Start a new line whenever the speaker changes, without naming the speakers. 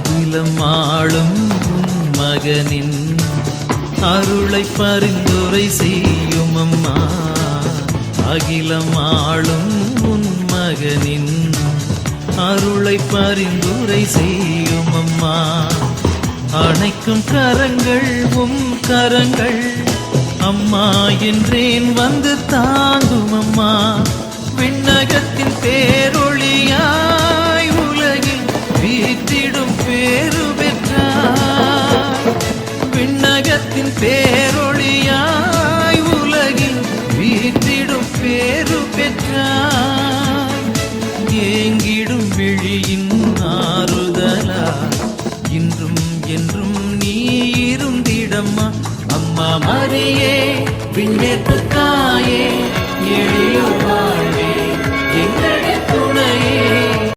அகிலம் ஆளும் உன் மகனின் அருளை பரிந்துரை செய்யும் அம்மா. அகிலம் ஆளும் உன் மகனின் அருளை பரிந்துரை செய்யும் அம்மா. அணைக்கும் கரங்கள் உம் கரங்கள் அம்மா என்றேன் வந்து தாங்கும் அம்மா. விண்ணகத்தின் பேரொளியாய் உலகில் வீற்றிடும் பேரு பெற்றாய். விண்ணகத்தின் பேரொளியாய் உலகில் வீற்றிடும் பேரு பெற்றாய். ஏங்கிடும் விழியின் ஆறுதலா இன்றும் என்றும் நீ இருந்திடம்மா. அம்மா மரியே விண்ணேற்பு தாயே,